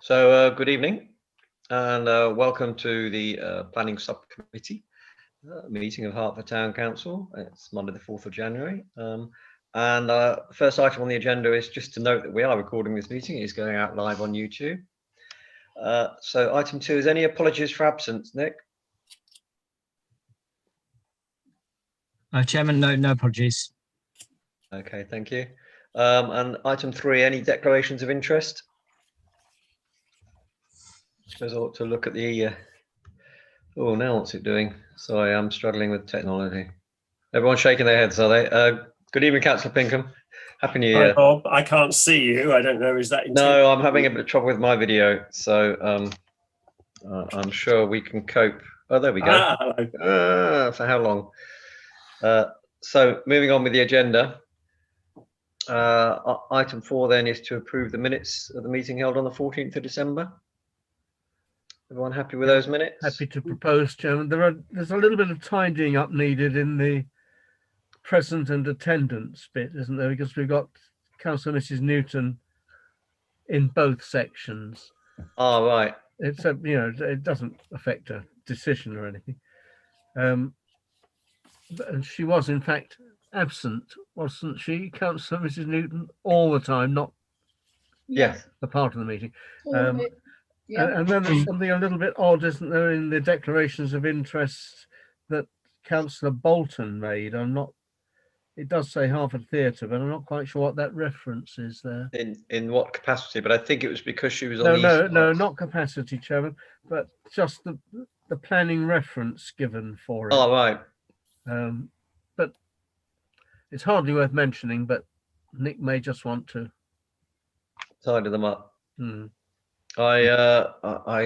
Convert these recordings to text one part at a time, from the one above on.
Good evening and welcome to the Planning Subcommittee meeting of Hertford Town Council. It's Monday the 4th of January. The first item on the agenda is just to note that we are recording this meeting. It is going out live on YouTube. So item 2 is any apologies for absence, Nick? Chairman, no apologies. Okay, thank you. And item 3, any declarations of interest? I suppose I ought to look at the oh, now what's it doing? Sorry, I'm struggling with technology. Everyone's shaking their heads, are they? Good evening, Councillor Pinkham. Happy New Year. Hi, Bob. I can't see you. I don't know. Is that intentional? No, I'm having a bit of trouble with my video, so I'm sure we can cope. Oh, there we go. For how long? So moving on with the agenda. Item 4 then is to approve the minutes of the meeting held on the 14th of December. Everyone happy with those minutes? Happy to propose, Chairman. There's a little bit of tidying up needed in the present and attendance bit, isn't there? Because we've got Councillor Mrs. Newton in both sections. Oh, right. It's it doesn't affect a decision or anything. And she was in fact absent, wasn't she, Councillor Mrs. Newton, all the time, not Yes. a part of the meeting. Yeah. And then there's something a little bit odd, isn't there, in the declarations of interest that Councillor Bolton made. It does say Hertford Theatre, but I'm not quite sure what that reference is there. In what capacity? But I think it was because she was on No, not capacity, Chairman, but just the planning reference given for it. Oh, right. But it's hardly worth mentioning, but Nick may just want to Tidy them up. I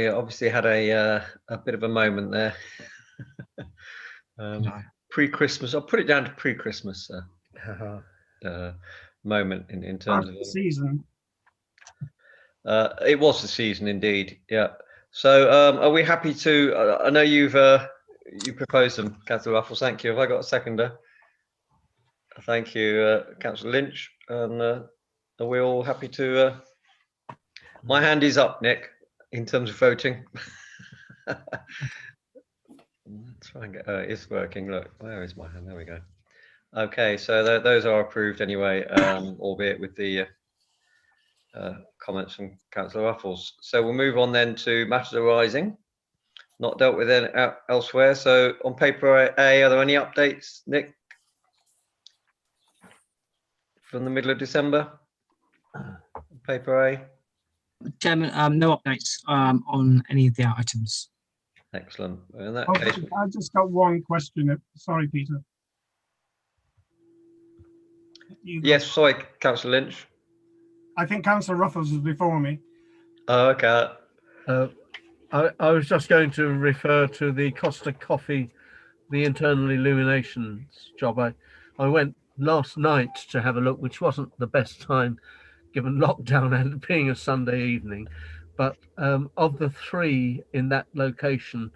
obviously had a bit of a moment there. Pre-Christmas. I'll put it down to pre-Christmas moment in terms of the season. It was the season indeed. Yeah. So are we happy to? I know you proposed them, Councillor Ruffles. Thank you. Have I got a seconder? Thank you, Councillor Lynch. And are we all happy to? My hand is up, Nick, in terms of voting. Let's try and get. Oh, it is working. Look, where is my hand? There we go. Okay, so those are approved anyway, albeit with the comments from Councillor Ruffles. So we'll move on then to matters arising, not dealt with elsewhere. So on paper A, are there any updates, Nick, from the middle of December? Paper A. Chairman, no updates on any of the items. Excellent. In that Okay, case, I just got one question. Sorry, Peter. yes. Sorry, Councillor Lynch. I think Councillor Ruffles was before me. Oh, okay. I was just going to refer to the Costa Coffee, the internal illuminations job. I went last night to have a look, which wasn't the best time given lockdown and being a Sunday evening. But of the 3 in that location,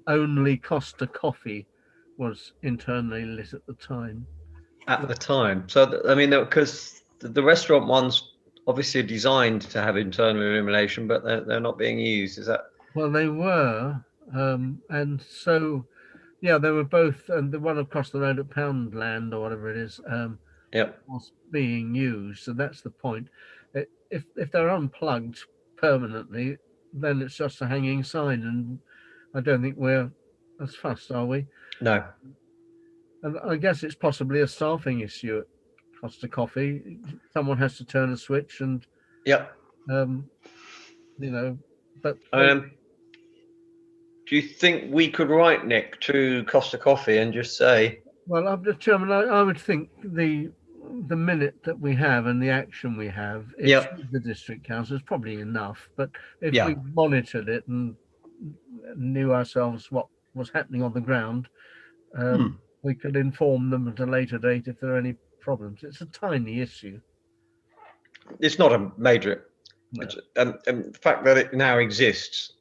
only Costa Coffee was internally lit at the time. At the time. So, I mean, because the restaurant ones obviously are designed to have internal illumination, but they're not being used. Is that? Well, they were. And so, yeah, they were both. And the one across the road at Poundland or whatever it is, was being used. So that's the point. If they're unplugged permanently, then it's just a hanging sign. And I don't think we're as fussed, are we? No. And I guess it's possibly a staffing issue at Costa Coffee. Someone has to turn a switch and, but. Do you think we could write, Nick, to Costa Coffee and just say? Well, Chairman, I would think the minute that we have and the action we have, the district council is probably enough. But if we monitored it and knew ourselves what was happening on the ground, we could inform them at a later date if there are any problems. It's a tiny issue. It's not a major. No. And the fact that it now exists,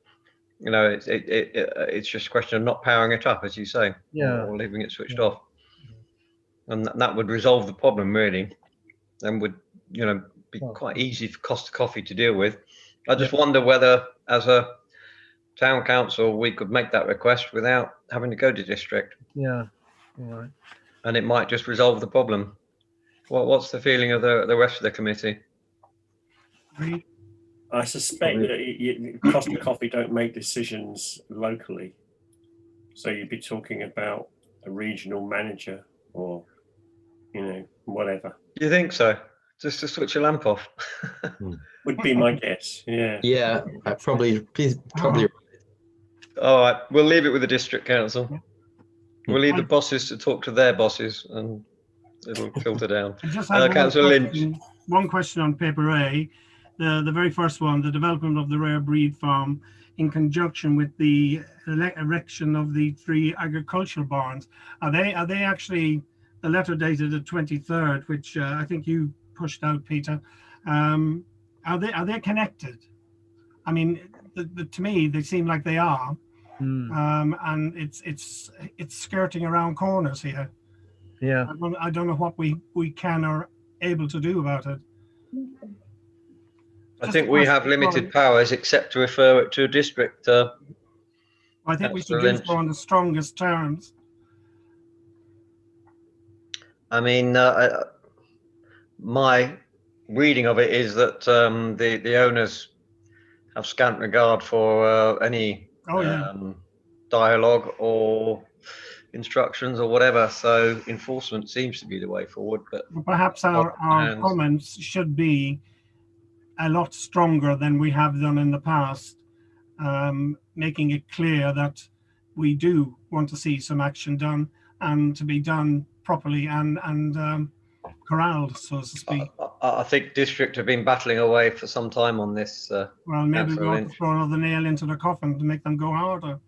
it's just a question of not powering it up, as you say, or leaving it switched off. And that would resolve the problem really, and would be quite easy for Costa Coffee to deal with. I just wonder whether, as a town council, we could make that request without having to go to district, Yeah. All right. and it might just resolve the problem. What's the feeling of the rest of the committee? Agreed. I suspect that Costa Coffee don't make decisions locally. So you'd be talking about a regional manager or, whatever. Do you think so? Just to switch a lamp off? Would be my guess. Yeah. Yeah, probably. All right, we'll leave it with the district council. Yeah. We'll leave the bosses to talk to their bosses, and it'll filter down. I just had Councillor Lynch. one question on paper A, the very first one, the development of the rare breed farm in conjunction with the erection of the 3 agricultural barns. Are they actually, the letter dated the 23rd, which I think you pushed out, Peter. Are they connected? I mean, to me, they seem like they are. And it's skirting around corners here. Yeah. I don't know what we can or able to do about it. I think we have limited powers except to refer it to a district. I think we should do so on the strongest terms. I mean, my reading of it is that the owners have scant regard for any dialogue or instructions or whatever. So enforcement seems to be the way forward. But perhaps our comments should be a lot stronger than we have done in the past, making it clear that we do want to see some action done and to be done properly and corralled, so to speak. I think district have been battling away for some time on this. Well, maybe we ought to throw another nail into the coffin to make them go harder.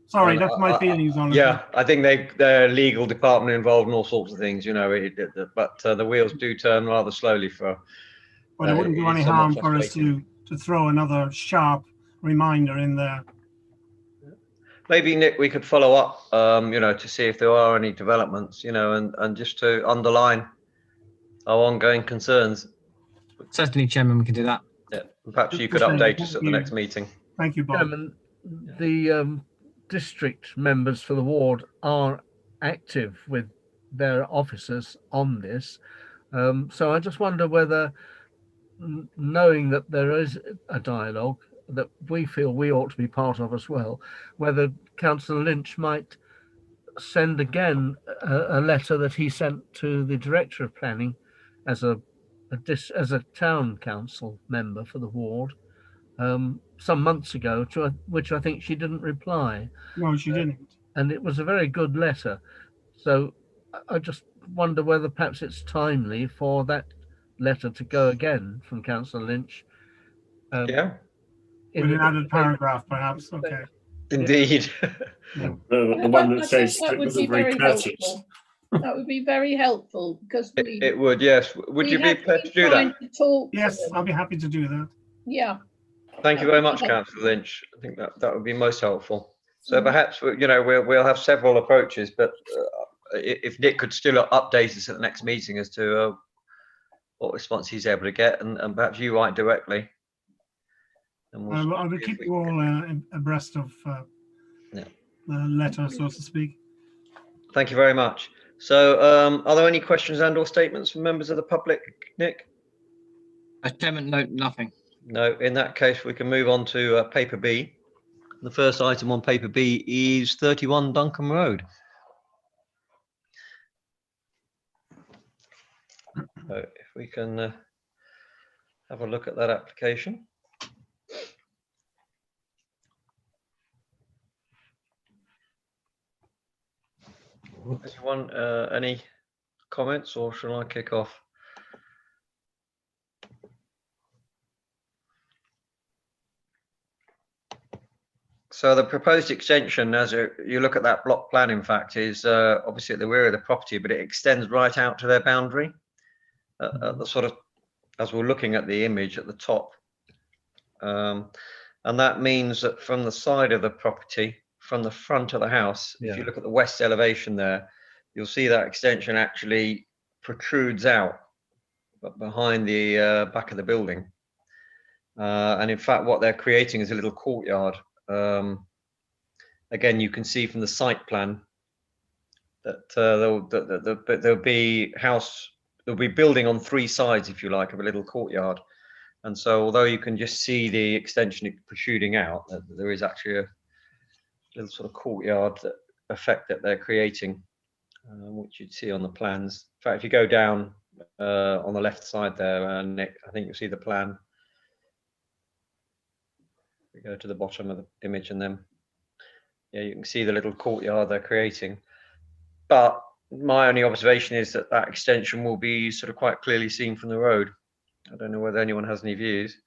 Sorry, that's my feelings on it. Yeah, I think their legal department involved in all sorts of things, but the wheels do turn rather slowly for. But it wouldn't do any harm for us to throw another sharp reminder in there. Maybe, Nick, we could follow up, to see if there are any developments, and just to underline our ongoing concerns. Certainly, Chairman, we can do that. Yeah, perhaps you could update us at the next meeting. Thank you, Bob. Chairman, the district members for the ward are active with their officers on this. So I just wonder whether, knowing that there is a dialogue that we feel we ought to be part of as well, whether Councillor Lynch might send again a letter that he sent to the Director of Planning as a town council member for the ward some months ago, to which I think she didn't reply. No, she didn't. And it was a very good letter. So I just wonder whether perhaps it's timely for that letter to go again from Councillor Lynch. With an added paragraph, perhaps. Okay. Indeed. The one that says that would be very helpful. That would be very helpful because it would, yes. Would you be prepared to do that? Yes, I'll be happy to do that. Yeah. Thank you very much, Councillor Lynch. I think that would be most helpful. So perhaps we'll have several approaches, but if Nick could still update us at the next meeting as to what response he's able to get, and perhaps you write directly. And I will keep you all abreast of the letter, so to speak. Thank you very much. So are there any questions and or statements from members of the public, Nick? Chairman, no, nothing. No, in that case, we can move on to paper B. The first item on paper B is 31 Duncan Road. So if we can have a look at that application. Anyone, any comments, or shall I kick off? So the proposed extension, as you look at that block plan, in fact, is obviously at the rear of the property, but it extends right out to their boundary. The sort of, as we're looking at the image at the top, and that means that from the side of the property, from the front of the house, if you look at the west elevation there, you'll see that extension actually protrudes out behind the back of the building. And in fact, what they're creating is a little courtyard. Again, you can see from the site plan that there'll be building on 3 sides, if you like, of a little courtyard. And so, although you can just see the extension protruding out, there is actually a little sort of courtyard effect that they're creating, which you'd see on the plans. In fact, if you go down on the left side there, Nick, I think you'll see the plan. We go to the bottom of the image, and then you can see the little courtyard they're creating. But my only observation is that that extension will be sort of quite clearly seen from the road. I don't know whether anyone has any views.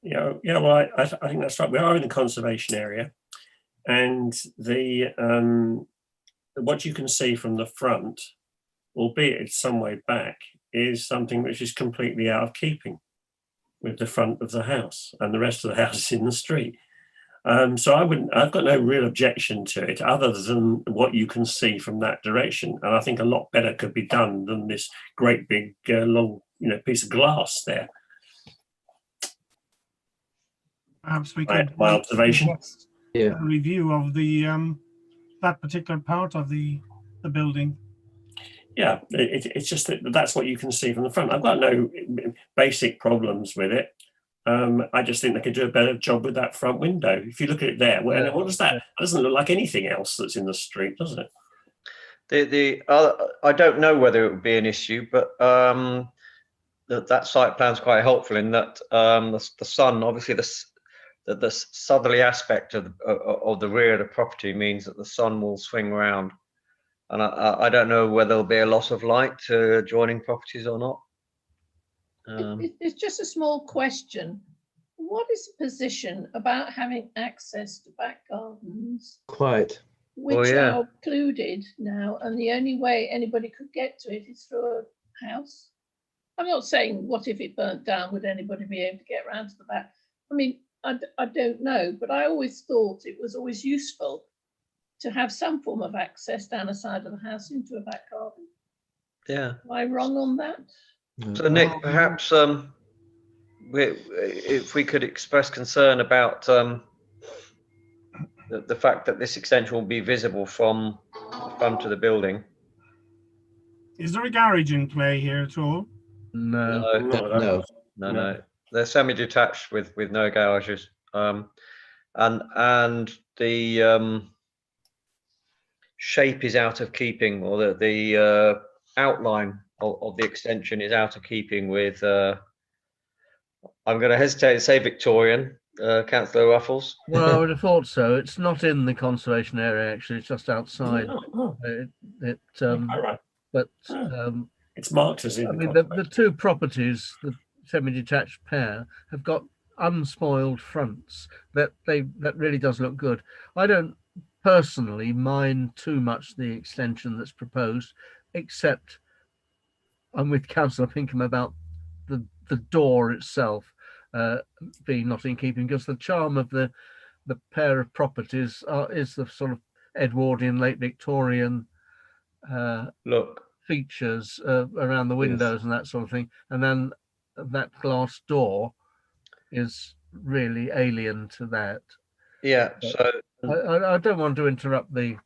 Yeah, well, I think that's right. We are in the conservation area, and what you can see from the front, albeit it's some way back, is something which is completely out of keeping with the front of the house, and the rest of the house is in the street. So I've got no real objection to it, other than what you can see from that direction. And I think a lot better could be done than this great big long, piece of glass there. Perhaps we could My observation. A review of the that particular part of the building. Yeah, it's just that's what you can see from the front. I've got no basic problems with it. I just think they could do a better job with that front window. If you look at it there, what does that? It doesn't look like anything else that's in the street, does it? I don't know whether it would be an issue, but that site plan is quite helpful in that the sun, obviously the southerly aspect of the rear of the property means that the sun will swing around, and I don't know whether there'll be a loss of light to adjoining properties or not. It's just a small question. What is the position about having access to back gardens? Quite. Which are included now, and the only way anybody could get to it is through a house. I'm not saying what if it burnt down, would anybody be able to get around to the back? I mean, I don't know, but I always thought it was always useful to have some form of access down the side of the house into a back garden. Yeah. Am I wrong on that? So Nick, perhaps if we could express concern about the fact that this extension will be visible from the front of the building. Is there a garage in play here at all? No. They're semi-detached with no garages, and the shape is out of keeping, or the outline of the extension is out of keeping with. I'm going to hesitate to say Victorian. Councillor Ruffles. Well, I would have thought so. It's not in the conservation area, actually. It's just outside. Right. But it's marked as in. I mean, the two properties, the semi-detached pair, have got unspoiled fronts. That really does look good. I don't personally mind too much the extension that's proposed, except I'm with Councillor Pinkham about the door itself being not in keeping, because the charm of the pair of properties is the sort of Edwardian, late Victorian look features around the windows and that sort of thing, and then that glass door is really alien to that. Yeah, but so I don't want to interrupt the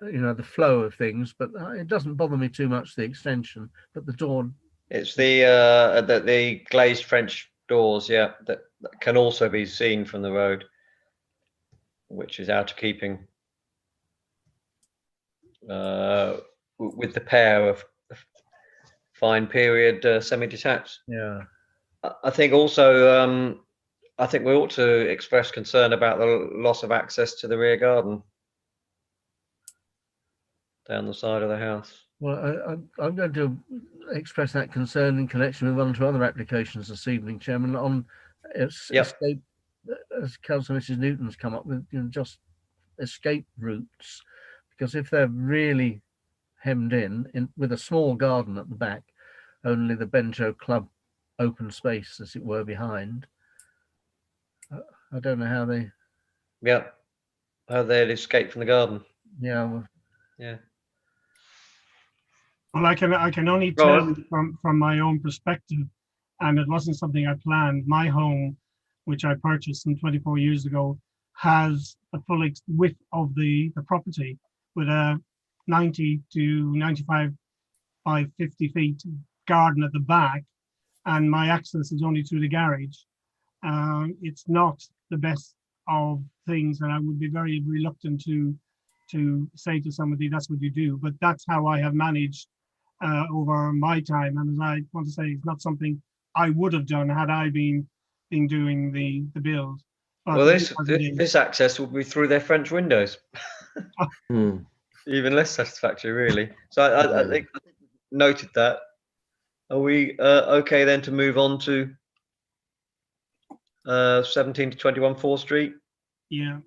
the flow of things, but it doesn't bother me too much, the extension, but the door. It's the glazed French doors, that can also be seen from the road, which is out of keeping with the pair of fine period semi-detached. Yeah, I think also I think we ought to express concern about the loss of access to the rear garden down the side of the house. Well, I'm going to express that concern in connection with one or two other applications this evening, Chairman, on escape, as Councillor Mrs. Newton's come up with, just escape routes, because if they're really hemmed in with a small garden at the back, only the Bengio Club open space, as it were, behind, I don't know how they. Yeah, how they'd escape from the garden. Yeah. Well, yeah. Well, I can only tell from my own perspective and it wasn't something I planned. My home, which I purchased some 24 years ago, has a full width of the property with a 90 to 95 by 50 feet garden at the back, and my access is only through the garage. It's not the best of things, and I would be very reluctant to say to somebody that's what you do, but that's how I have managed over my time. And as I want to say, it's not something I would have done had I been doing the build. But well, this access will be through their French windows. Even less satisfactory, really. So I think noted that. Are we okay then to move on to 17 to 21 4th Street? Yeah.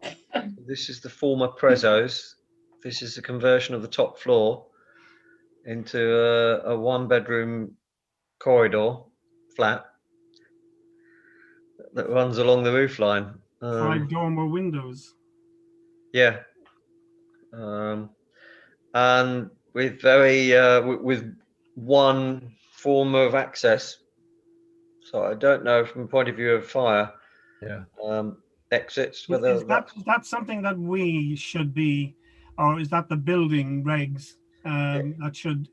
This is the former Prezzo's. This is the conversion of the top floor into a one-bedroom corridor flat that runs along the roof line. 5 dormer windows. Yeah. And with with one form of access. So I don't know from the point of view of fire. Yeah. Exits. Is that something that we should be, or is that the building regs that should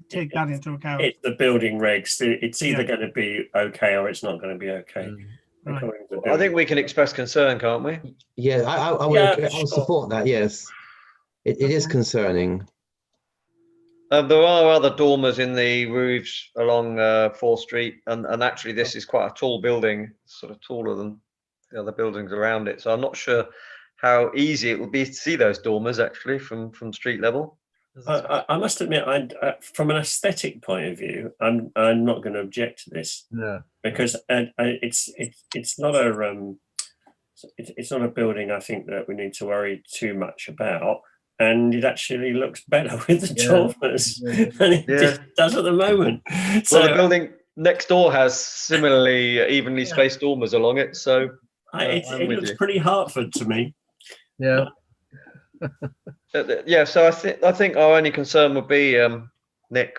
take that into account? It's the building regs. It's either going to be okay or it's not going to be okay. Right. I think we can express concern, can't we? Yeah, I would support that. Yes, it is concerning. There are other dormers in the roofs along 4th Street, and actually this is quite a tall building, sort of taller than the other buildings around it. So I'm not sure how easy it would be to see those dormers actually from street level. I must admit, from an aesthetic point of view, I'm not going to object to this. No. Because it's not a building I think that we need to worry too much about. And it actually looks better with the dormers than it does at the moment. So the building next door has similarly evenly spaced dormers along it. So it looks pretty Hartford to me. Yeah. Yeah. So I think our only concern would be Nick.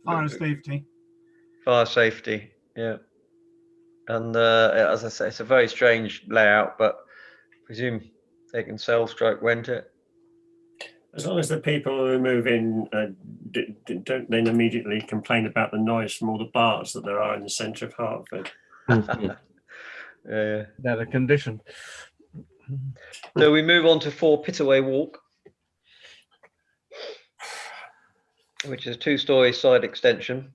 Fire safety. Fire safety. Yeah. And as I say, it's a very strange layout, but I presume they can rent it. As long as the people who move in don't then immediately complain about the noise from all the bars that there are in the centre of Hartford. Yeah. They're a condition. So we move on to 4 Pitaway Walk, which is a 2-story side extension.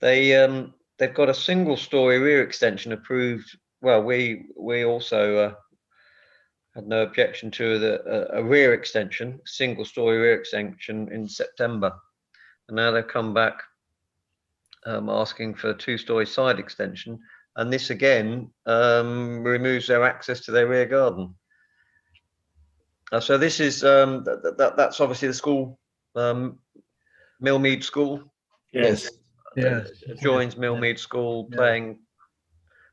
They've got a single-story rear extension approved. Well, we also had no objection to a rear extension, single-story rear extension in September, and now they've come back asking for a 2-story side extension, and this again removes their access to their rear garden. So this is that's obviously the school, Millmead School. Yes. Yeah. Joins Millmead School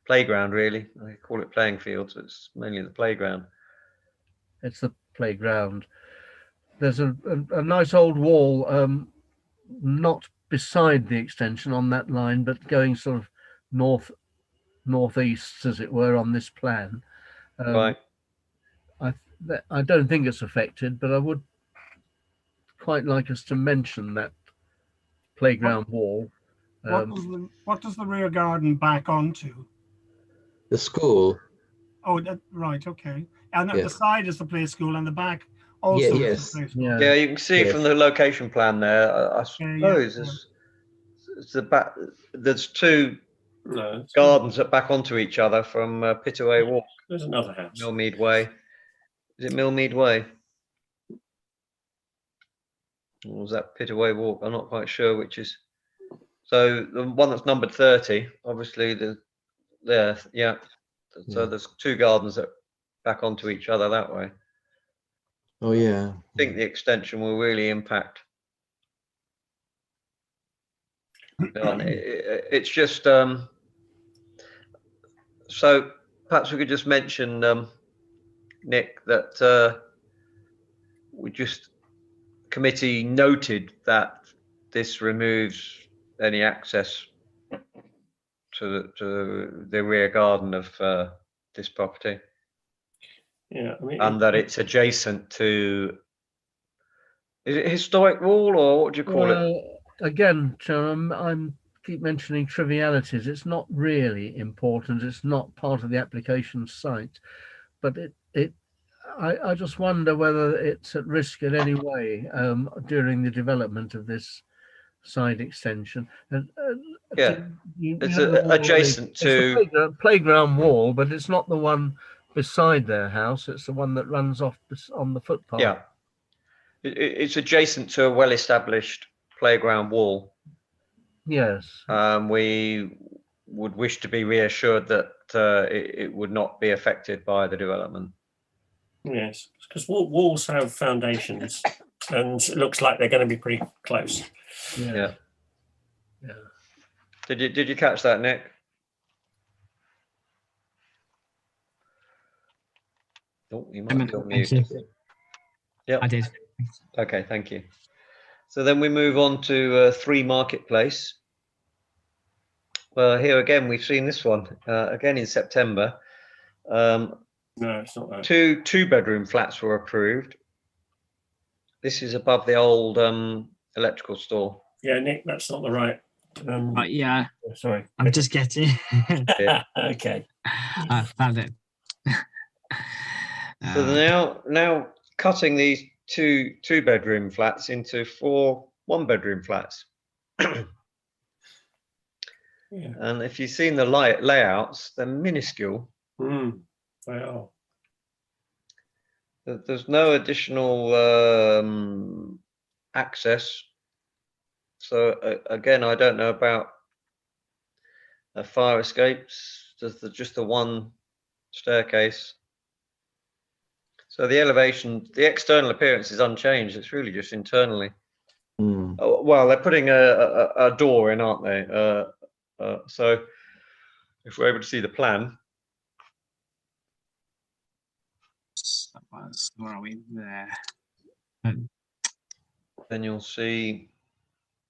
playground, really. They call it playing fields. It's mainly the playground. It's the playground. There's a nice old wall, not beside the extension on that line, but going sort of northeast, as it were, on this plan. Right. I don't think it's affected, but I would quite like us to mention that playground wall. What does the rear garden back onto? The school. Oh, right, okay. And at the side is the play school, and the back also is the play school. Yeah, you can see from the location plan there. I suppose it's the back. There's 2 gardens that back onto each other from Pitaway Walk. There's another house. Millmead Way. Is it Millmead Way? Or was that Pitaway Walk? I'm not quite sure which is. So the one that's numbered 30, obviously there. So there's 2 gardens that back onto each other that way. Oh yeah. I think the extension will really impact. It's just so perhaps we could just mention, Nick, that committee noted that this removes any access to the rear garden of this property, Yeah, I mean, and that it's adjacent to. Is it a historic wall, or what do you call it? Well, again, Chair, I'm keep mentioning trivialities. It's not really important. It's not part of the application site, but I just wonder whether it's at risk in any way during the development of this side extension. And Yeah, it's know the wall adjacent it's the to. playground wall, but it's not the one beside their house. It's the one that runs off on the footpath. Yeah, it's adjacent to a well-established playground wall. Yes. We would wish to be reassured that it would not be affected by the development. yes, because walls have foundations, and it looks like they're going to be pretty close. Yeah. Yeah. Did you catch that, Nick? Oh, you might be on mute. Yeah, I did. okay, thank you. So then we move on to 3 Marketplace. Well, here again, we've seen this one again in September. No, it's not that. Two bedroom flats were approved. This is above the old electrical store. Yeah, Nick, that's not the right. Yeah, Sorry. I'm just getting. Okay. I found it. So now cutting these two bedroom flats into 4 1-bedroom flats. Yeah. And if you've seen the layouts, they're minuscule. They are. There's no additional access. So again, I don't know about fire escapes. There's just the one staircase. So the elevation, the external appearance is unchanged. It's really just internally. Oh, well, they're putting a door in, aren't they? So if we're able to see the plan. Where are we? There. Then you'll see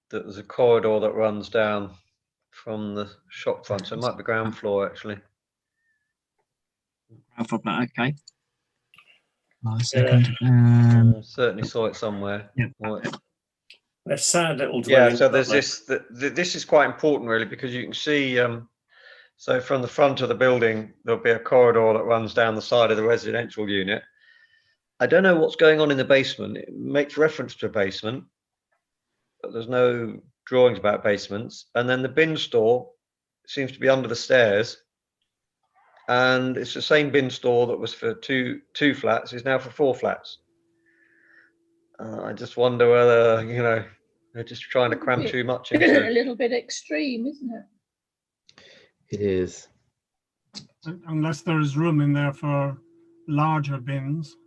that there's a corridor that runs down from the shop front. So it might be ground floor, actually. Okay. One second. Certainly saw it somewhere. Yeah. They're sad little Yeah, dwellings. so there's this. This is quite important, really, because you can see. So from the front of the building, there'll be a corridor that runs down the side of the residential unit. I don't know what's going on in the basement. It makes reference to a basement, but there's no drawings about basements. And then the bin store seems to be under the stairs. And it's the same bin store that was for two flats is now for 4 flats. I just wonder whether, they're just trying to cram too much into A little bit extreme, isn't it? It is. Unless there is room in there for larger bins.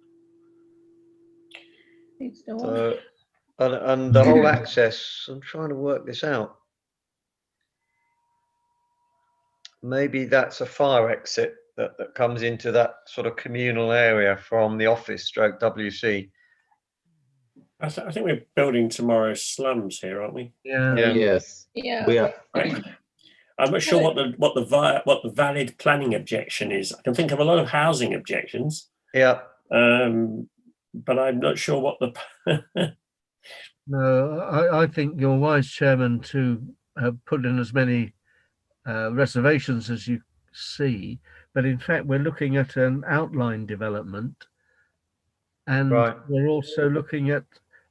Needs no one. So, and the whole access, I'm trying to work this out. Maybe that's a fire exit that comes into that sort of communal area from the office stroke WC. I think we're building tomorrow's slums here, aren't we? Yeah. Yes. Yeah. We are. I'm not sure what the valid planning objection is. I can think of a lot of housing objections. Yeah. But I'm not sure what the. No, I think you're wise, Chairman, to have put in as many reservations as you see. But in fact, we're looking at an outline development, and we're also looking at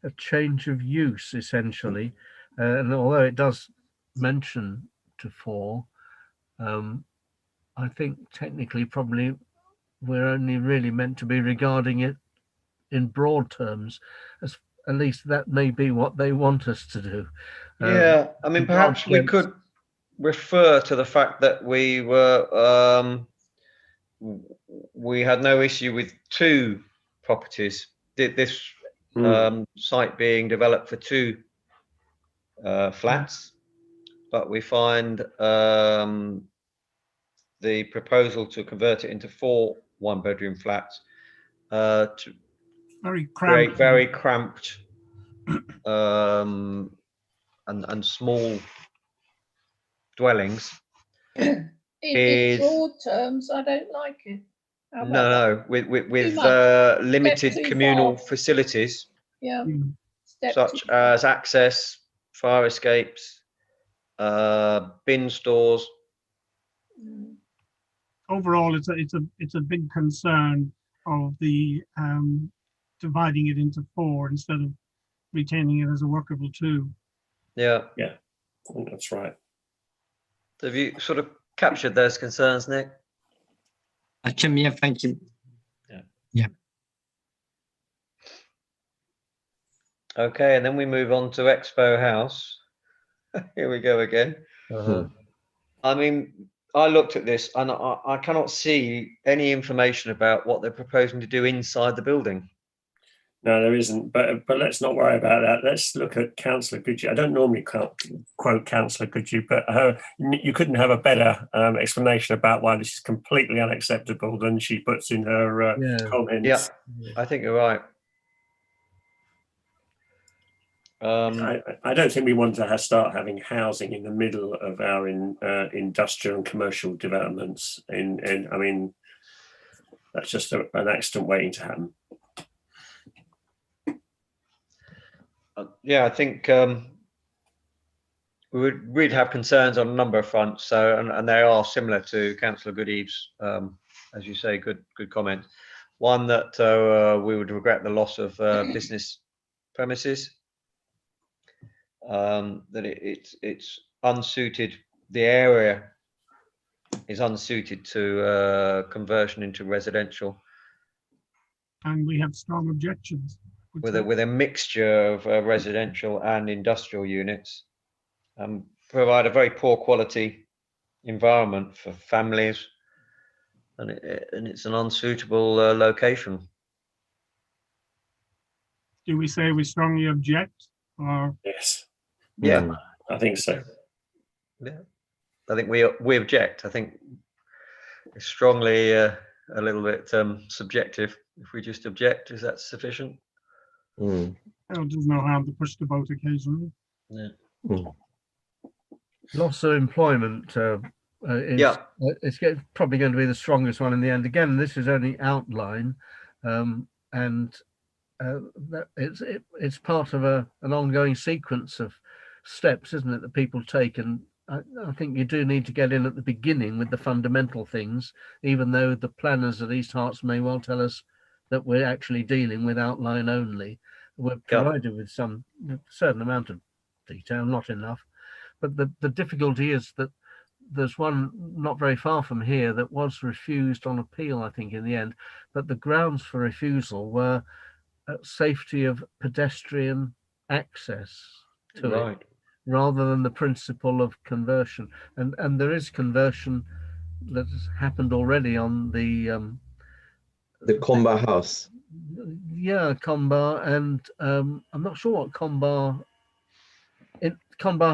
a change of use, essentially. And although it does mention to 4, I think technically probably we're only really meant to be regarding it in broad terms, as at least that may be what they want us to do. Yeah, I mean, perhaps we could refer to the fact that we had no issue with 2 properties. This site being developed for 2 flats, but we find the proposal to convert it into 4 1-bedroom flats to Very create cramped. very cramped and small dwellings In broad terms, I don't like it. How about that? No, with much. limited Step too communal far. facilities Yeah. Mm. Step such too far. as access, fire escapes, bin stores. Mm. Overall, it's a big concern of the dividing it into 4 instead of retaining it as a workable 2. Yeah. Yeah, I think that's right. So have you sort of captured those concerns, Nick? Chairman, yeah, thank you. Okay, and then we move on to Expo House. Here we go again. I mean, I looked at this and I cannot see any information about what they're proposing to do inside the building. No, there isn't. But let's not worry about that. Let's look at Councillor Goodhue. I don't normally quote Councillor Goodhue, but you couldn't have a better explanation about why this is completely unacceptable than she puts in her comments. Yeah, I think you're right. I don't think we want to start having housing in the middle of our industrial and commercial developments. And I mean, that's just an accident waiting to happen. Yeah, I think we'd have concerns on a number of fronts. So, and they are similar to Councillor Goodhue's, as you say, good comment. One, that we would regret the loss of business premises. That it's unsuited. The area is unsuited to conversion into residential. And we have strong objections. With a mixture of residential and industrial units, provide a very poor quality environment for families, and it's an unsuitable location. Do we say we strongly object, or? Yes. Yeah, I think so. Yeah, I think we object. I think it's strongly a little bit subjective. If we just object, is that sufficient? Well, there's no harm to push the boat occasionally. Yeah. Loss of employment it's probably going to be the strongest one in the end. Again, this is only outline, and it's part of an ongoing sequence of steps, isn't it, that people take. And I think you do need to get in at the beginning with the fundamental things, even though the planners at East Herts may well tell us that we're actually dealing with outline only. We're provided with some certain amount of detail, not enough. But the difficulty is that there's one not very far from here that was refused on appeal, I think, in the end. But the grounds for refusal were safety of pedestrian access to it, rather than the principle of conversion. And there is conversion that has happened already on the Combar House. Yeah, Combar, and I'm not sure what Combar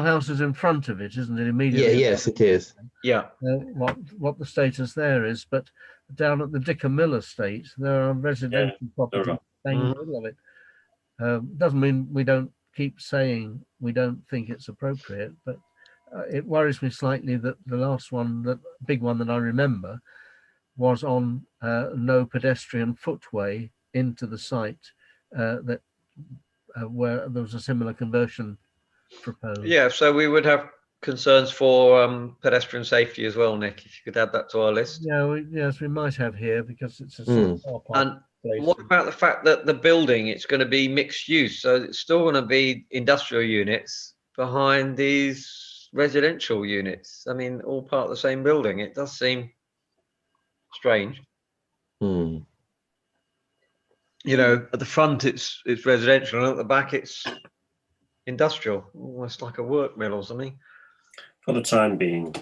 House is in front of it, isn't it? Immediately. Yeah, yes, it is. Yeah. What the status there is, but down at the Dicker Mill estate, there are residential properties in the middle of it. Doesn't mean we don't keep saying we don't think it's appropriate, but it worries me slightly that the last one, the big one that I remember, was on no pedestrian footway into the site where there was a similar conversion proposed. Yeah, so we would have concerns for pedestrian safety as well, Nick, if you could add that to our list. Yeah, yes, we might have here, because it's a sort of car park. And what about the fact that the building, it's going to be mixed use, so it's still going to be industrial units behind these residential units? I mean, all part of the same building. It does seem strange. You know, at the front it's residential, and at the back it's industrial, almost like a work mill or something. For the time being.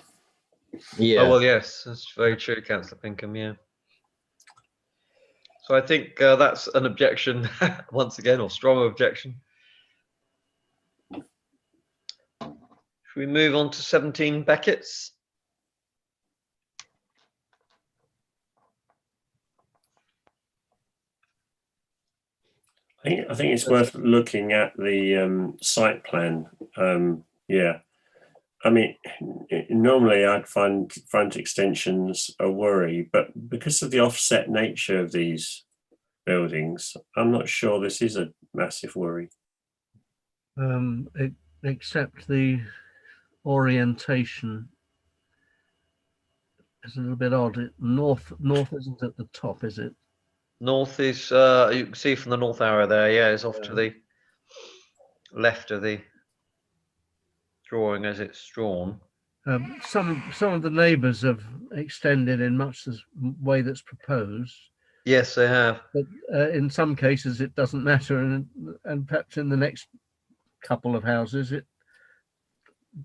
Yeah. Oh well, yes, that's very true, Councillor Pinkham. Yeah. So I think that's an objection once again, or strong objection. Should we move on to 17 Beckett's? I think it's worth looking at the site plan. Yeah, I mean, normally I'd find front extensions a worry, but because of the offset nature of these buildings, I'm not sure this is a massive worry. Except the orientation is a little bit odd. North isn't at the top, is it? North is, you can see from the north arrow there, yeah, it's off to the left of the drawing as it's drawn. Some of the neighbours have extended in much the way that's proposed. Yes, they have. But in some cases it doesn't matter, and perhaps in the next couple of houses it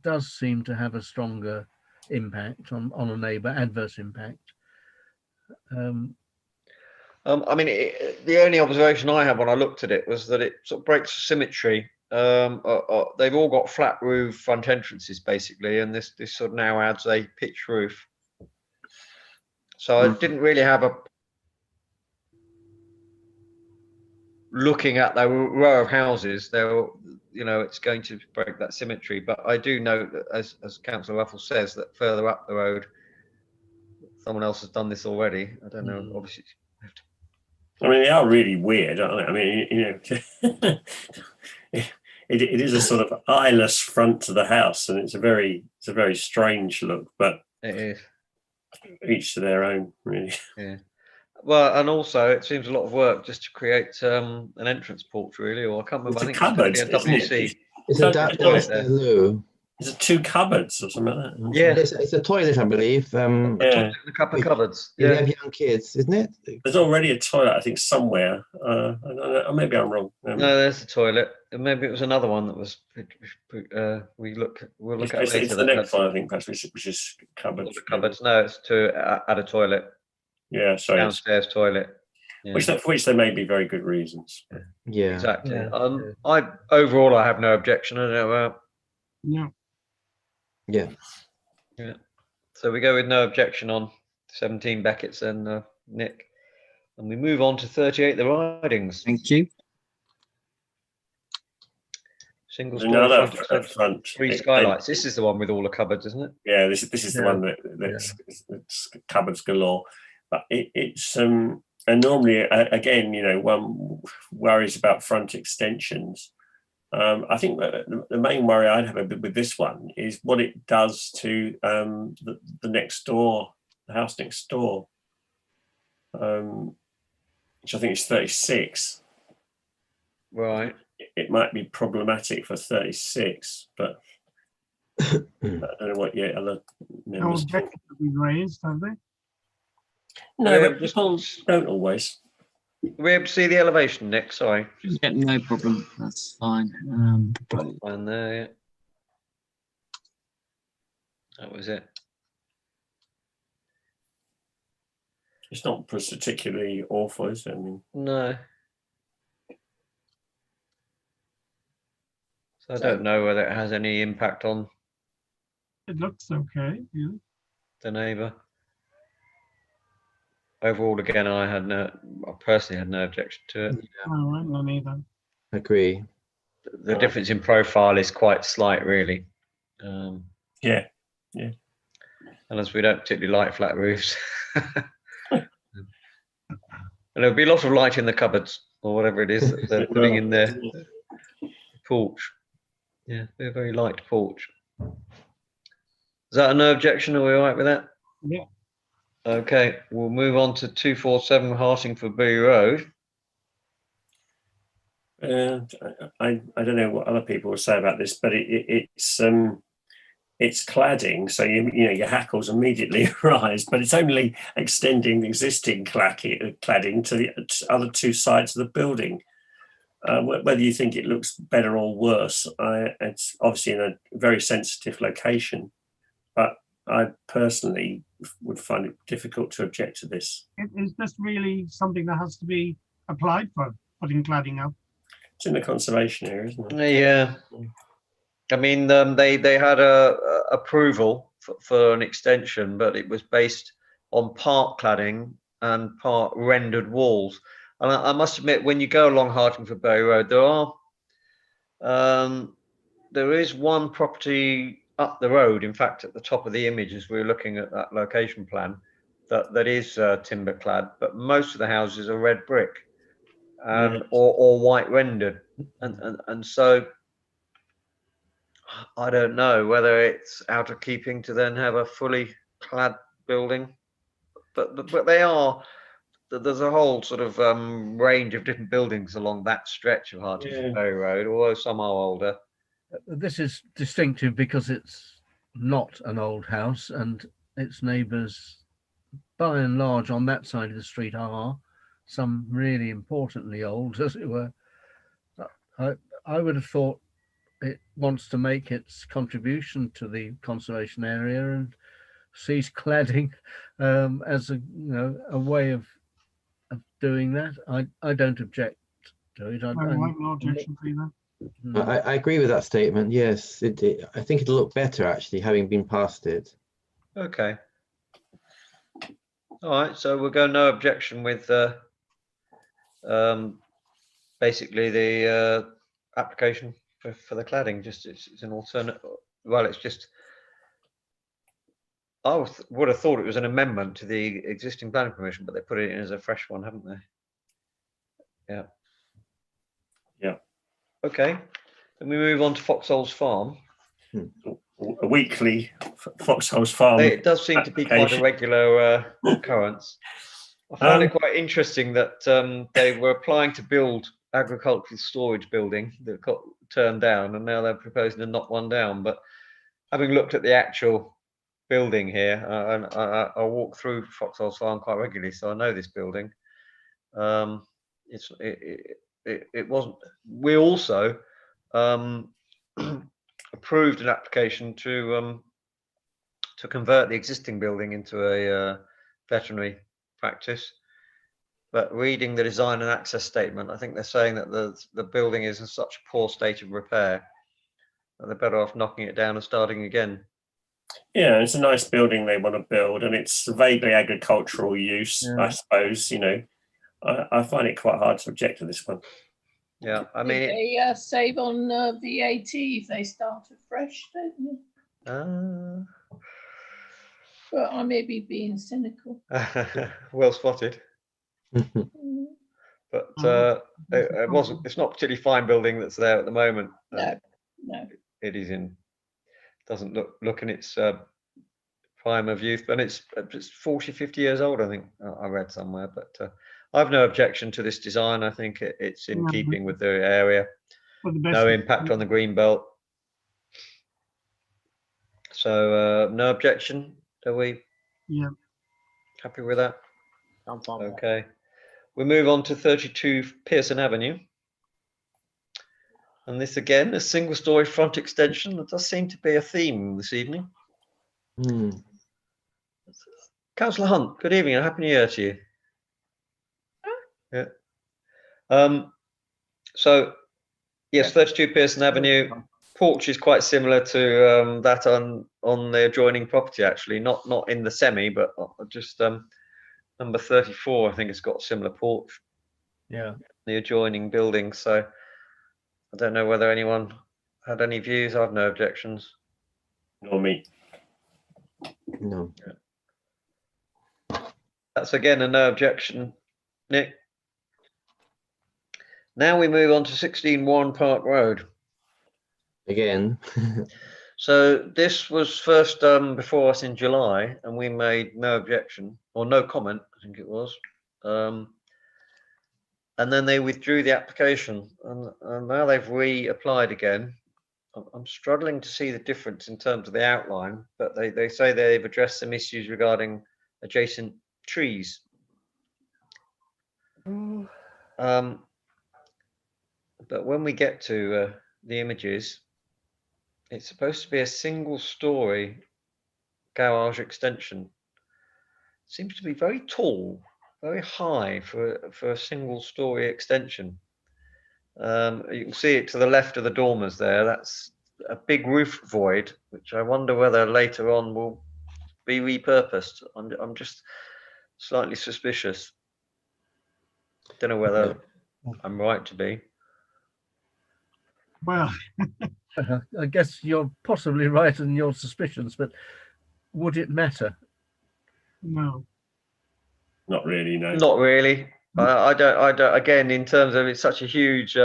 does seem to have a stronger impact on a neighbour, adverse impact. I mean, the only observation I had when I looked at it was that it sort of breaks symmetry. They've all got flat roof front entrances basically, and this sort of now adds a pitch roof. So I didn't really have a looking at the row of houses there, you know, it's going to break that symmetry. But I do know that, as Councillor Ruffles says, that further up the road, someone else has done this already. I don't know. Obviously, I mean, they are really weird, aren't they? I mean, you know, it is a sort of eyeless front to the house, and it's a very strange look. But it is. Each to their own, really. Yeah. Well, and also it seems a lot of work just to create an entrance porch, really, or I can't remember. It's I think cupboard, it's a WC. It's a downstairs loo. Is it 2 cupboards or something like that? Yeah, It's a toilet, I believe. Yeah. A couple of cupboards. You Yeah. have young kids, isn't it? There's already a toilet, I think, somewhere. I don't know, maybe I'm wrong. No, there's the toilet. And maybe it was another one that was. We'll look at later. It's the next one, I think, perhaps, which is cupboards. Cupboards. No, it's to add a toilet. Yeah, sorry. Downstairs toilet. Yeah. For which there may be very good reasons. Yeah. Exactly. Yeah. I overall I have no objection. I don't know about. Yeah. Yeah. Yeah. So we go with no objection on 17 Beckett's and Nick, and we move on to 38 the ridings. Thank you. Single There's another story front. 3 skylights. This is the one with all the cupboards, isn't it? Yeah, this is the one that's cupboards galore. But it's and normally again, you know, one worries about front extensions. I think the main worry I'd have with this one is what it does to the next door, the house next door, which I think is 36. Right. It might be problematic for 36, but I don't know what yet other No members. objections have been raised, have they? No, but people don't always. We able to see the elevation, Nick? Sorry. Yeah, no problem. That's fine. Fine there, yeah. That was it. It's not particularly awful, is it? I mean, No. So I don't know whether it has any impact on It looks okay. Yeah. the neighbour. Overall, again, I personally had no objection to it. All right, none either. Agree. The difference in profile is quite slight, really. yeah. And as we don't particularly like flat roofs. And there'll be a lot of light in the cupboards or whatever it is that they're putting in their porch. Yeah, they're a very light porch. Is that a no objection? Are we all right with that? Yeah. Okay, we'll move on to 247 Hartingford Bury Road. I don't know what other people will say about this, but it's cladding, so you know your hackles immediately rise. But it's only extending the existing cladding to the other 2 sides of the building. Whether you think it looks better or worse, it's obviously in a very sensitive location, but I personally would find it difficult to object to this. Is this really something that has to be applied for, putting cladding up? It's in the conservation area, isn't it? Yeah, I mean, they had a approval for an extension, but it was based on part cladding and part rendered walls. And I must admit, when you go along Hartingford Bury Road, there is one property up the road, in fact, at the top of the image as we were looking at that location plan, that is timber clad, but most of the houses are red brick and or white rendered, and so I don't know whether it's out of keeping to then have a fully clad building, but they are. There's a whole sort of range of different buildings along that stretch of Hertfordshire Ferry Road, although some are older. This is distinctive because it's not an old house, and its neighbours, by and large, on that side of the street are some really importantly old, as it were. I would have thought it wants to make its contribution to the conservation area and sees cladding as a way of doing that. I don't object to it. I have no objection to that. I agree with that statement. Yes, I think it'll look better actually, having been past it. Okay. All right, so we'll go no objection with basically the application for the cladding. Just it's an alternate. Well, it's just I would have thought it was an amendment to the existing planning permission, but they put it in as a fresh one, haven't they? Yeah. Yeah. Okay. Then we move on to Foxholes Farm. A weekly Foxholes Farm. It does seem to be quite a regular occurrence. I found it quite interesting that they were applying to build agricultural storage building that got turned down, and now they're proposing to knock one down. But having looked at the actual building here, and I walk through Foxholes Farm quite regularly, so I know this building. It wasn't. We also approved an application to convert the existing building into a veterinary practice. But reading the design and access statement, I think they're saying that the building is in such a poor state of repair that they're better off knocking it down and starting again. Yeah, it's a nice building they want to build, and it's vaguely agricultural use, I suppose. I find it quite hard to object to this one. Yeah, I mean, they save on VAT if they start afresh, don't they? But I may be being cynical. Well spotted. But it wasn't. It's not a particularly fine building that's there at the moment. No. It is in. Doesn't look in its prime of youth, but it's 40, 50 years old. I think I read somewhere, but. I've no objection to this design. I think it's in keeping with the area. No impact on the green belt. So no objection. Are we? Yeah. Happy with that? Okay. We move on to 32 Pearson Avenue. And this again, a single story front extension. That does seem to be a theme this evening. Councillor Hunt, good evening and Happy New Year to you. Yeah. So yes, 32 Pearson Avenue. Porch is quite similar to that on the adjoining property, actually, not in the semi, but just number 34. I think it's got a similar porch. Yeah. The adjoining building. So I don't know whether anyone had any views. I've no objections. Nor me. No. Yeah. That's again a no objection, Nick. Now we move on to 16 Warren Park Road. Again. So this was first before us in July, and we made no objection or no comment, I think it was. And then they withdrew the application, and now they've reapplied again. I'm struggling to see the difference in terms of the outline, but they say they've addressed some issues regarding adjacent trees. But when we get to the images, it's supposed to be a single story garage extension. Seems to be very tall, very high for a single story extension. You can see it to the left of the dormers there. That's a big roof void, which I wonder whether later on will be repurposed. I'm just slightly suspicious. Don't know whether I'm right to be. Well, I guess you're possibly right in your suspicions, but would it matter? No. Not really, no. Not really. I don't. Again, in terms of it's such a huge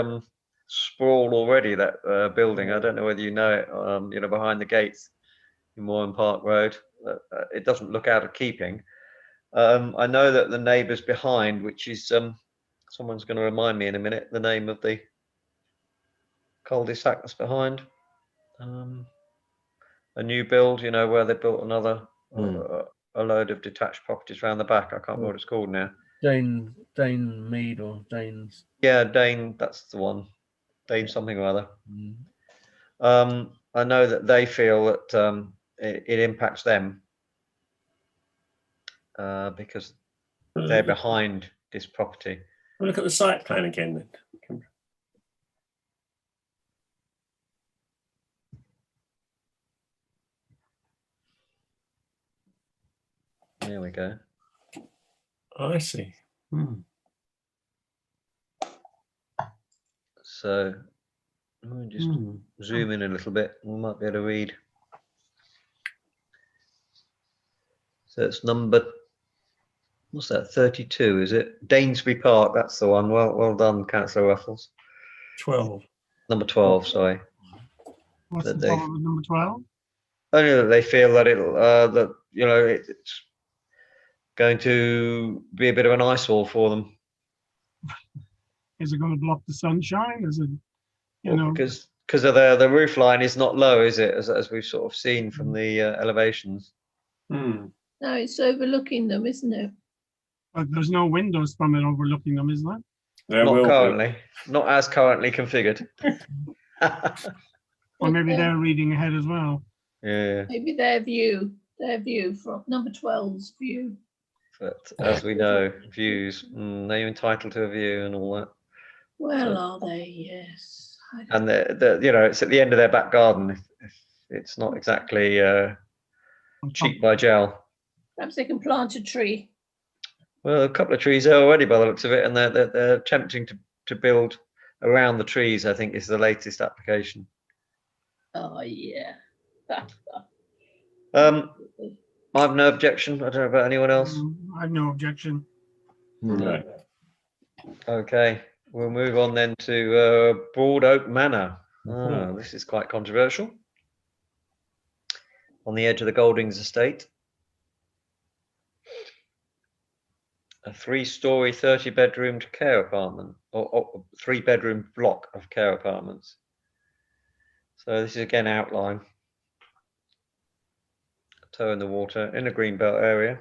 sprawl already, that building. I don't know whether you know it. You know, behind the gates in Moorland Park Road, it doesn't look out of keeping. I know that the neighbours behind, which is someone's going to remind me in a minute the name of the cul-de-sac that's behind. A new build, you know, where they built another a load of detached properties around the back. I can't remember what it's called now. Dane Mead or Dane's. Yeah, Dane, that's the one. Dane something or other. I know that they feel that it impacts them because they're behind this property. Well, look at the site plan again then. There we go. I see. So let me just zoom in a little bit. We might be able to read. So it's number, what's that, 32, is it? Danesbury Park, that's the one. Well done, Councillor Ruffles. 12. Number 12, sorry. What's That the problem with number 12? Only that they feel that it'll, that, you know, it's going to be a bit of an eyesore for them. Is it going to block the sunshine? Is it, you know? Because of the roof line is not low, is it? As we've sort of seen from the elevations. No, it's overlooking them, isn't it? But there's no windows from it overlooking them, is there? There Not will currently, not as currently configured. Or maybe they're reading ahead as well. Yeah, Maybe their view from number 12's view. but as we know, views, they're entitled to a view and all that. Well, are they? Yes. And you know, it's at the end of their back garden. If it's not exactly cheek by jowl. Perhaps they can plant a tree. Well, a couple of trees there already by the looks of it, and they're attempting to build around the trees. I think is the latest application. Oh yeah. I have no objection. I don't know about anyone else. I have no objection. Right. Okay, we'll move on then to Broad Oak Manor. This is quite controversial. On the edge of the Goldings estate. A 3-story, 30-bedroom care apartment, or 3-bedroom block of care apartments. So this is again outline. Toe in the water in a greenbelt area.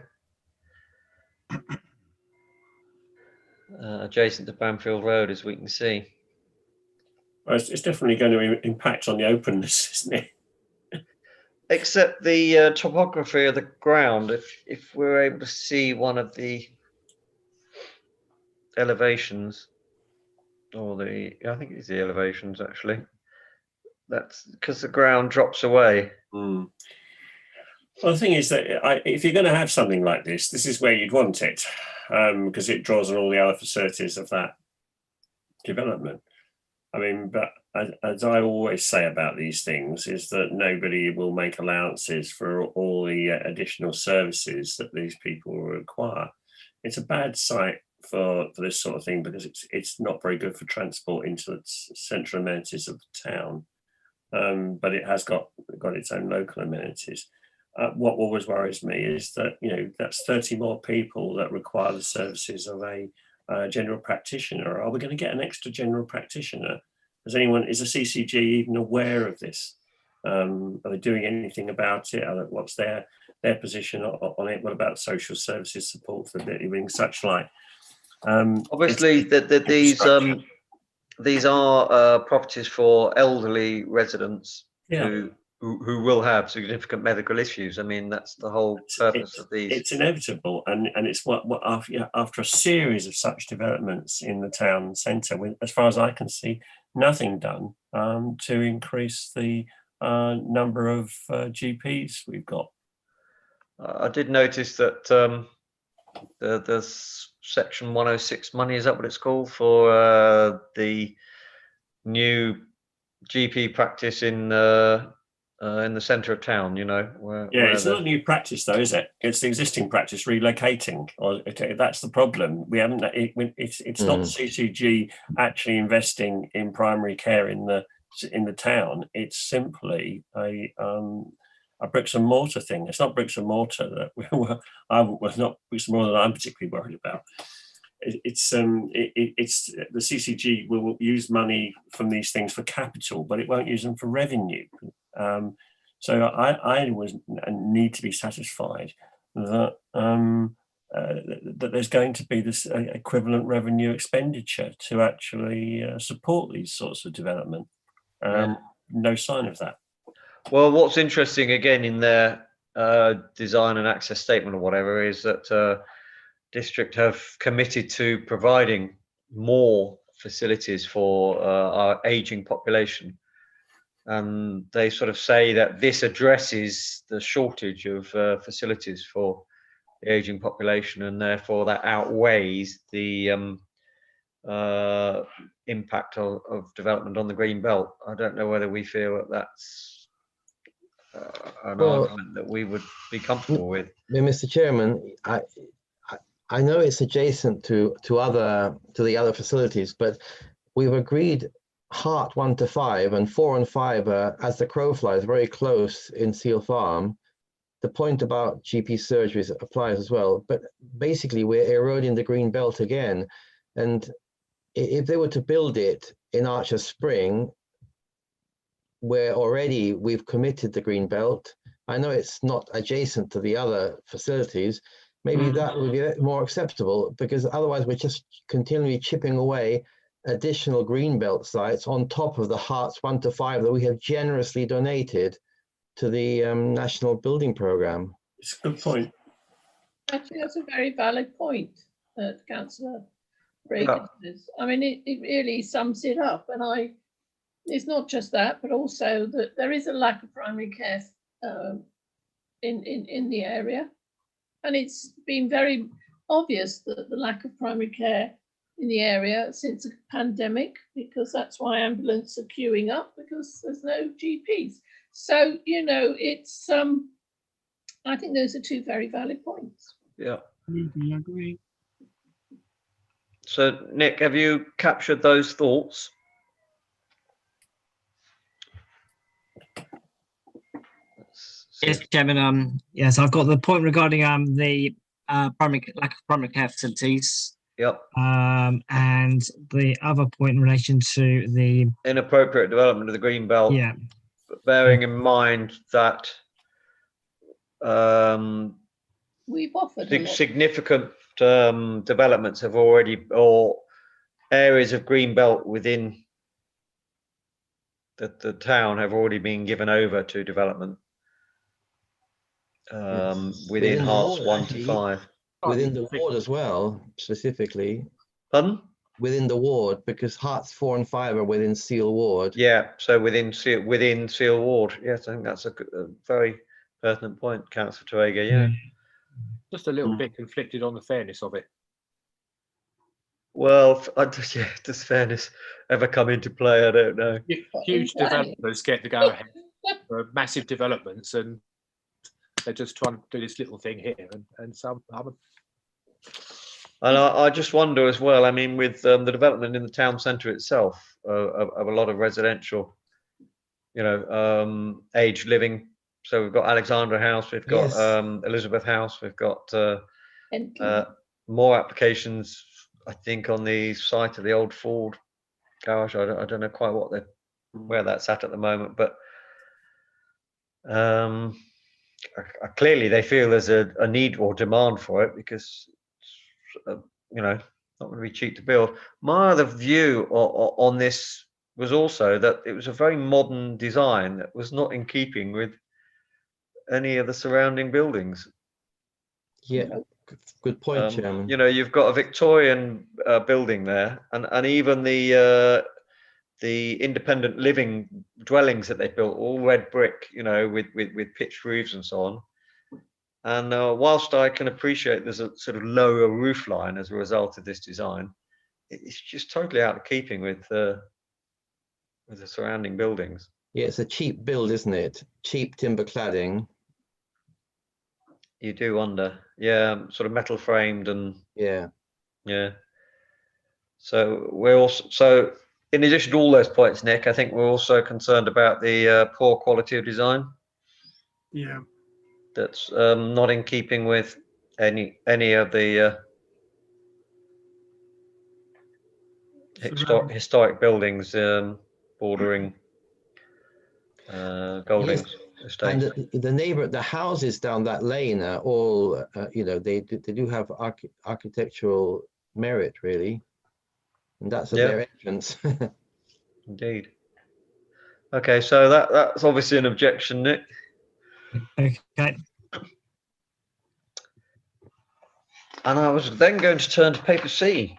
Adjacent to Bamfield Road, as we can see. Well, it's definitely going to impact on the openness, isn't it? Except the topography of the ground. If we're able to see one of the elevations, or I think it's the elevations actually. That's because the ground drops away. Well, the thing is that if you're going to have something like this is where you'd want it, because it draws on all the other facilities of that development. I mean, but as I always say about these things, is that nobody will make allowances for all the additional services that these people will require. It's a bad site for this sort of thing because it's not very good for transport into the central amenities of the town, but it has got its own local amenities. What always worries me is that, you know, that's 30 more people that require the services of a general practitioner. Are we going to get an extra general practitioner? Is the CCG even aware of this? Are they doing anything about it? What's their position on it? What about social services support for living, such like? Obviously, these are properties for elderly residents who will have significant medical issues. I mean, that's the whole purpose of these. It's inevitable, and it's what after a series of such developments in the town centre, as far as I can see, nothing done to increase the number of GPs we've got. I did notice that the Section 106 money, is that what it's called, for the new GP practice in the centre of town, you know. Yeah, it's not new practice though, is it? It's the existing practice relocating. That's the problem. We haven't. It's not CCG actually investing in primary care in the town. It's simply a bricks and mortar thing. It's not bricks and mortar that was not bricks and mortar that I'm particularly worried about. It's the CCG will use money from these things for capital, but it won't use them for revenue. So I need to be satisfied that that there's going to be this equivalent revenue expenditure to actually support these sorts of development. No sign of that. Well, what's interesting again in their design and access statement or whatever is that district have committed to providing more facilities for our aging population. And they sort of say that this addresses the shortage of facilities for the aging population, and therefore that outweighs the impact of development on the green belt. I don't know whether we feel that that's an argument that we would be comfortable with. Mr. Chairman, I know it's adjacent to the other facilities, but we've agreed Heart 1 to 5 and 4 and 5 are, as the crow flies, very close in Seal Farm. The point about GP surgeries applies as well, but basically we're eroding the green belt again. And if they were to build it in Archer Spring, where already we've committed the green belt, I know it's not adjacent to the other facilities, maybe that would be more acceptable, because otherwise we're just continually chipping away additional greenbelt sites on top of the Hearts 1 to 5 that we have generously donated to the National Building Programme. It's a good point. Actually, that's a very valid point that Councillor Reagan says. I mean, it really sums it up. And it's not just that, but also that there is a lack of primary care in the area. And it's been very obvious that the lack of primary care in the area since the pandemic, because that's why ambulance are queuing up, because there's no GPs. So, you know, it's I think those are two very valid points. Yeah. I agree. So, Nick, have you captured those thoughts? Yes, Chairman. Yes, I've got the point regarding the lack of primary care facilities. Yep. And the other point in relation to the inappropriate development of the green belt. Yeah. Bearing in mind that we've offered significant developments have already, or areas of green belt within the town have already been given over to development within Hearts 1 to 5. Within the ward as well, specifically. Pardon? Within the ward, because Hearts 4 and 5 are within Seal Ward. Yeah, so within Seal Ward. Yes, I think that's a very pertinent point, Councillor Toega. Yeah. Just a little bit conflicted on the fairness of it. Well, does fairness ever come into play? I don't know. Huge developers get to go ahead for massive developments, and they're just trying to do this little thing here, and some haven't. And I just wonder as well, I mean, with the development in the town centre itself of a lot of residential, you know, aged living. So we've got Alexandra House, we've got Elizabeth House, we've got more applications, I think, on the site of the old Ford garage. I don't know quite where that's at the moment, but clearly they feel there's a need or demand for it, because you know, not going to be cheap to build. My other view on this was also that it was a very modern design that was not in keeping with any of the surrounding buildings. Yeah, good point, Chairman. You know, you've got a Victorian building there, and even the independent living dwellings that they built, all red brick, you know, with pitched roofs and so on. And whilst I can appreciate there's a sort of lower roof line as a result of this design, it's just totally out of keeping with with the surrounding buildings. Yeah, it's a cheap build, isn't it? Cheap timber cladding. You do wonder. Yeah, sort of metal framed and Yeah. yeah. So we're also in addition to all those points, Nick, I think we're also concerned about the poor quality of design. Yeah. That's not in keeping with any of the historic buildings bordering Goldings Estate. And the neighbor, the houses down that lane are all, you know, they do have architectural merit, really, and that's at their entrance. Indeed. Okay, so that's obviously an objection, Nick. Okay. And I was then going to turn to paper C.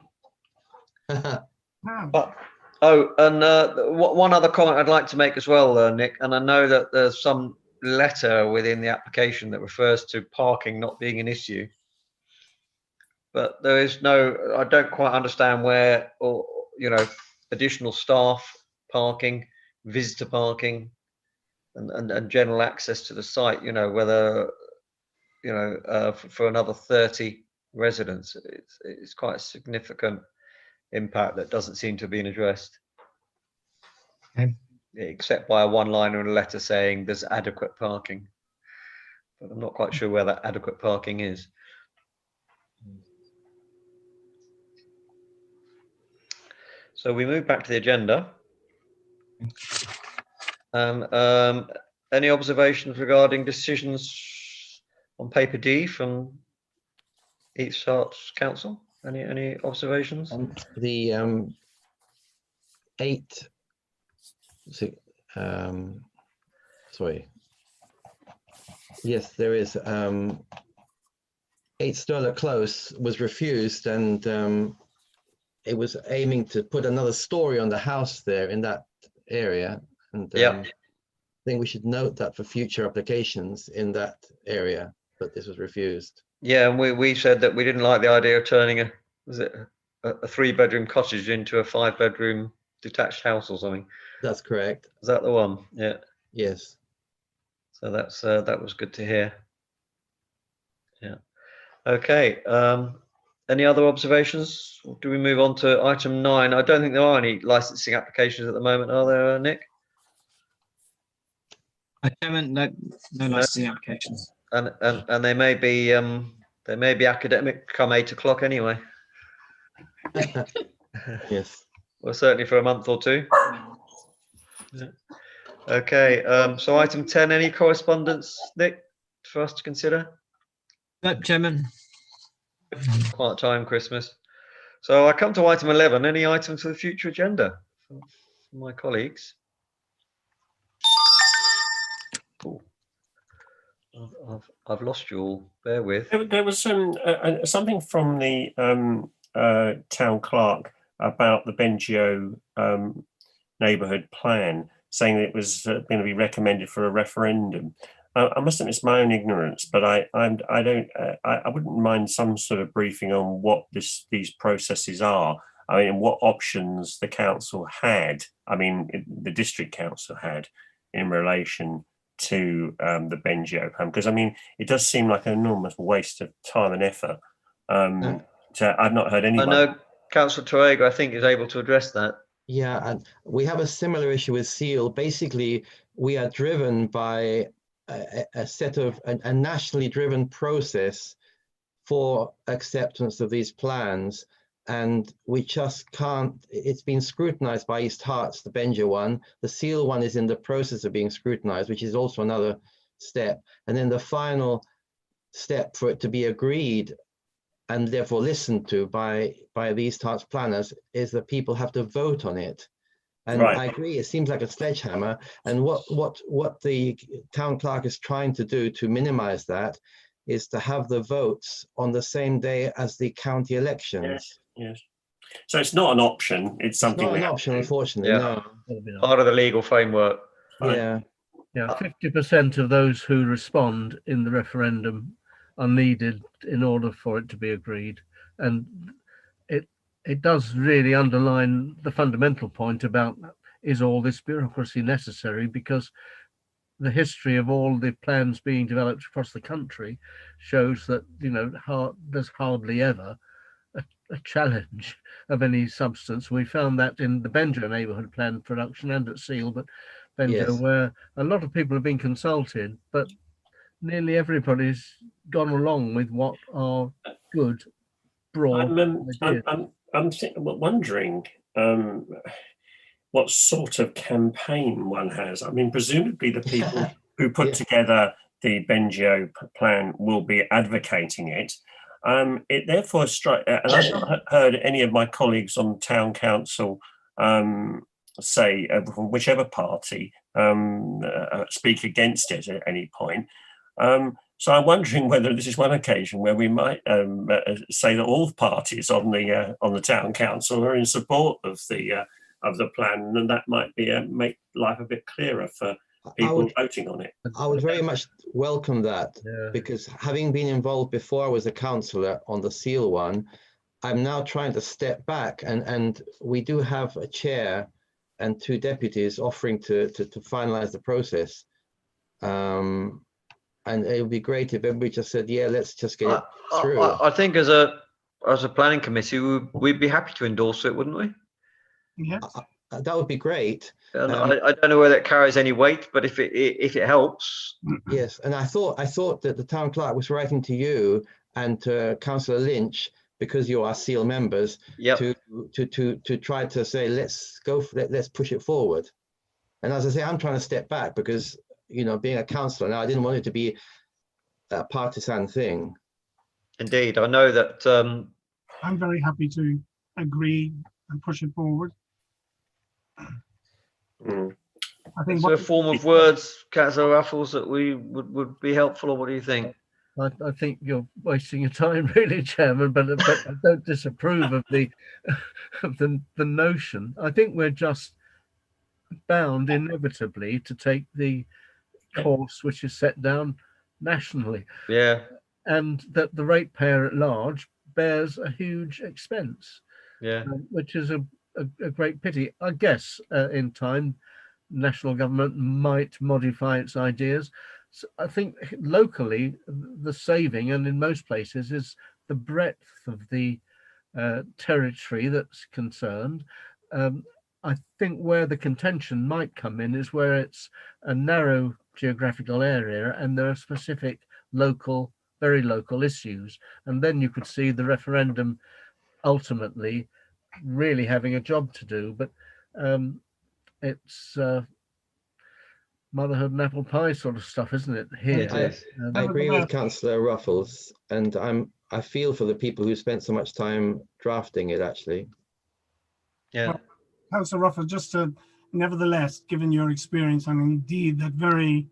Wow. But one other comment I'd like to make as well, Nick, and I know that there's some letter within the application that refers to parking not being an issue, but there is no. I don't quite understand where, or you know, additional staff parking, visitor parking, and general access to the site. You know, whether you know for another 30 residents, it's quite a significant impact that doesn't seem to have been addressed. Okay. Except by a one-liner in a letter saying there's adequate parking. But I'm not quite sure where that adequate parking is. So we move back to the agenda. Any observations regarding decisions on paper D from East Herts Council? Any observations? The 8, sorry. Yes, there is 8 Sterler Close was refused, and it was aiming to put another story on the house there in that area. And I think we should note that for future applications in that area, but this was refused. Yeah, and we said that we didn't like the idea of turning a 3-bedroom cottage into a 5-bedroom detached house or something. That's correct. Is that the one? Yeah. Yes. So that's that was good to hear. Yeah. Okay. Any other observations? Or do we move on to item 9? I don't think there are any licensing applications at the moment, are there, Nick? Chairman, no licensing applications. And they may be academic come 8 o'clock anyway. Yes. Well, certainly for a month or two. Yeah. Okay. So item 10, any correspondence, Nick, for us to consider? No, Chairman. Quiet time, Christmas. So I come to item 11. Any items for the future agenda from my colleagues? Oh, I've lost you all. Bear with. There was something from the town clerk about the Bengio neighbourhood plan, saying that it was going to be recommended for a referendum. I must admit it's my own ignorance, but I wouldn't mind some sort of briefing on what these processes are. I mean, what options the council had. I mean, the district council had in relation to the Bengio plan, because I mean, it does seem like an enormous waste of time and effort. I've not heard anyone. I know Councillor Torrego, I think, is able to address that. Yeah, and we have a similar issue with Seal. Basically, we are driven by a set of a nationally driven process for acceptance of these plans, and we just can't. It's been scrutinized by East Herts, the Bengio one. The Seal one is in the process of being scrutinized, which is also another step. And then the final step for it to be agreed and therefore listened to by the East Herts planners is that people have to vote on it. And Right. I agree, it seems like a sledgehammer. And what the town clerk is trying to do to minimize that is to have the votes on the same day as the county elections. Yes. So it's not an option. It's something Not we an have option, to do. unfortunately, Yeah. no. Part of the legal framework. Fine. Yeah, Yeah, 50% of those who respond in the referendum are needed in order for it to be agreed. And it does really underline the fundamental point about is all this bureaucracy necessary? Because the history of all the plans being developed across the country shows that, there's hardly ever a challenge of any substance. We found that in the Bengio neighbourhood plan production and at Seal, but Bengio, Yes. where a lot of people have been consulted, but nearly everybody's gone along with what are good, broad ideas. I'm wondering what sort of campaign one has. I mean, presumably the people who put together the Bengio plan will be advocating it. It therefore strikes, and I've not heard any of my colleagues on town council say from whichever party speak against it at any point. So I'm wondering whether this is one occasion where we might say that all parties on the town council are in support of the plan, and that might be make life a bit clearer for people voting on it. I would very much welcome that, because having been involved before I was a councillor on the Seal one, I'm now trying to step back, and we do have a chair and 2 deputies offering to finalise the process. And it would be great if everybody just said, yeah, let's just get it through. I think as a planning committee, we'd be happy to endorse it, wouldn't we? Yeah. That would be great. And I don't know whether it carries any weight, but if it helps. Yes, and I thought that the town clerk was writing to you and to Councillor Lynch, because you are Seal members, to try to say, let's push it forward. And as I say, I'm trying to step back because, being a councillor now, I didn't want it to be a partisan thing. Indeed, I know that. I'm very happy to agree and push it forward. I think a form of words, Councillor Raffles, that we would be helpful, or what do you think? I think you're wasting your time, really, Chairman, but I don't disapprove of the notion. I think we're just bound inevitably to take the course which is set down nationally. Yeah. And that the ratepayer at large bears a huge expense. Yeah. Which is a great pity. I guess in time, national government might modify its ideas. So I think locally, the saving, and in most places, is the breadth of the territory that's concerned. I think where the contention might come in is where it's a narrow geographical area and there are specific local, very local issues. And then you could see the referendum ultimately really having a job to do. But it's motherhood and apple pie sort of stuff, isn't it? Here, I agree with Councillor Ruffles, and I feel for the people who spent so much time drafting it, actually. Yeah. Well, Councillor Ruffles, just to, nevertheless, given your experience and indeed that very,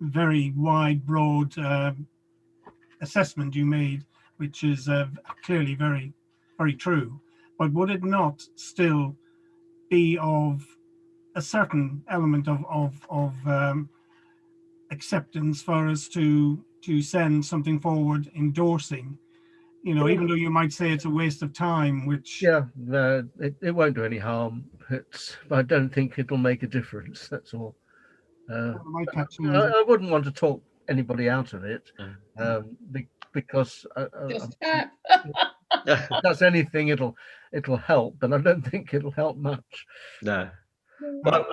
very wide, broad assessment you made, which is clearly very, very true, but would it not still be of a certain element of acceptance for us to send something forward endorsing, even though you might say it's a waste of time, which it won't do any harm. I don't think it'll make a difference, that's all. I wouldn't want to talk anybody out of it, because if it does anything, it'll help, but I don't think it'll help much. No. But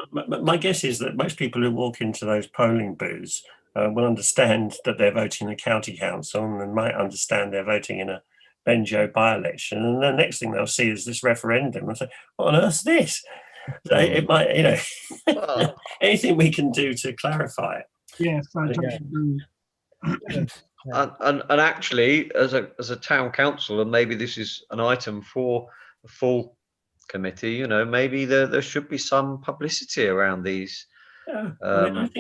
my guess is that most people who walk into those polling booths will understand that they're voting in the county council, and might understand they're voting in a Bengio by-election, and the next thing they'll see is this referendum and say, what on earth's this? So it might, anything we can do to clarify it. Yes, I totally agree. And actually, as a town council, and maybe this is an item for the full committee, maybe there should be some publicity around these. Yeah,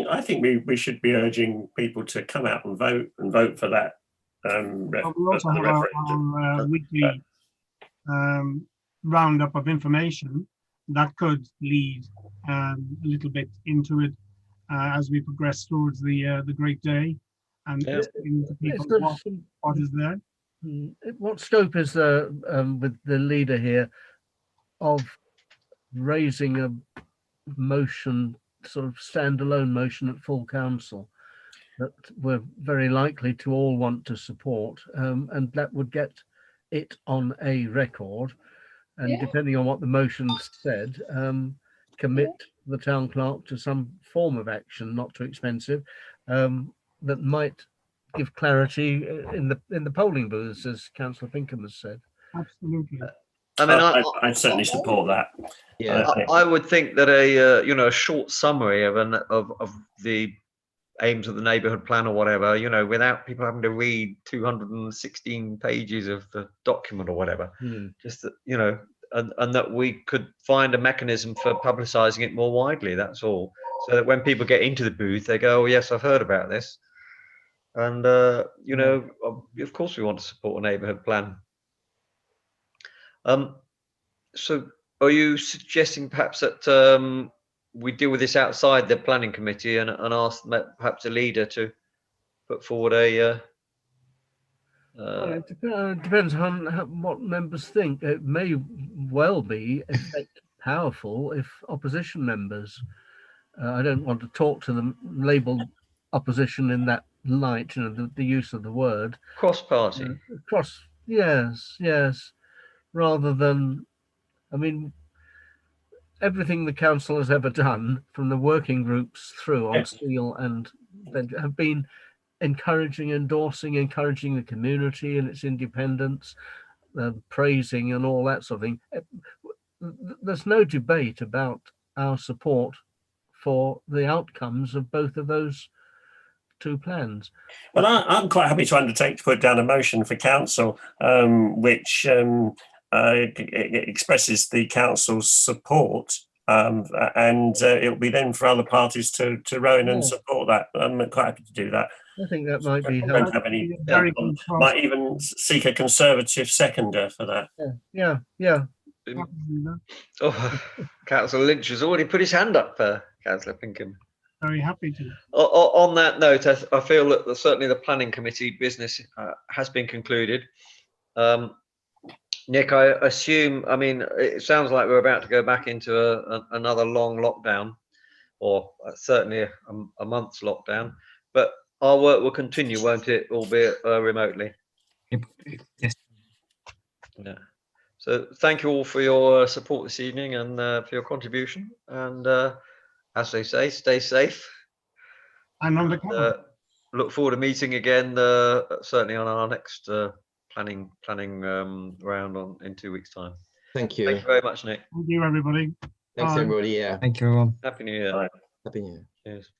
I think we should be urging people to come out and vote for that. We also have our weekly roundup of information that could lead a little bit into it as we progress towards the great day, and explaining to people what is there. What scope is with the leader here of raising motion, sort of standalone motion at full council that we're very likely to all want to support, and that would get it on a record. And Yeah. depending on what the motion said, commit the town clerk to some form of action, not too expensive, that might give clarity in the polling booths, as Councillor Pinkham has said. Absolutely. I mean, I'd certainly support that. Yeah. I would think that a short summary of the aims of the neighbourhood plan or whatever, without people having to read 216 pages of the document or whatever, just that, and that we could find a mechanism for publicising it more widely. That's all, so that when people get into the booth, they go, "Oh yes, I've heard about this," and of course we want to support a neighbourhood plan. So are you suggesting perhaps that we deal with this outside the planning committee and ask perhaps a leader to put forward a Well, it depends on what members think. It may well be powerful if opposition members, I don't want to talk to them labelled opposition in that light, the use of the word. cross-party? Yes. Rather than, I mean, everything the council has ever done, from the working groups through on steel and have been encouraging the community and its independence, praising and all that sort of thing. There's no debate about our support for the outcomes of both of those two plans. Well, I'm quite happy to undertake to put down a motion for council, which expresses the council's support, and it'll be then for other parties to row in and support that. I'm quite happy to do that. I think that might be Don't have any. Might even seek a Conservative seconder for that. Yeah. Oh, Councillor Lynch has already put his hand up, Councillor Pinkham. Very happy to. On that note, I feel that certainly the planning committee business has been concluded. Nick, I assume, I mean, it sounds like we're about to go back into another long lockdown, or certainly a month's lockdown, but our work will continue, won't it, albeit remotely? Yes. Yeah. So thank you all for your support this evening and for your contribution. And as they say, stay safe. I'm on the cover. Look forward to meeting again, certainly on our next planning round in 2 weeks' time. Thank you. Thank you very much, Nick. Thank you, everybody. Thanks, Bye. everybody. Yeah. Thank you, everyone. Happy New Year. Bye. Happy New Year. Cheers.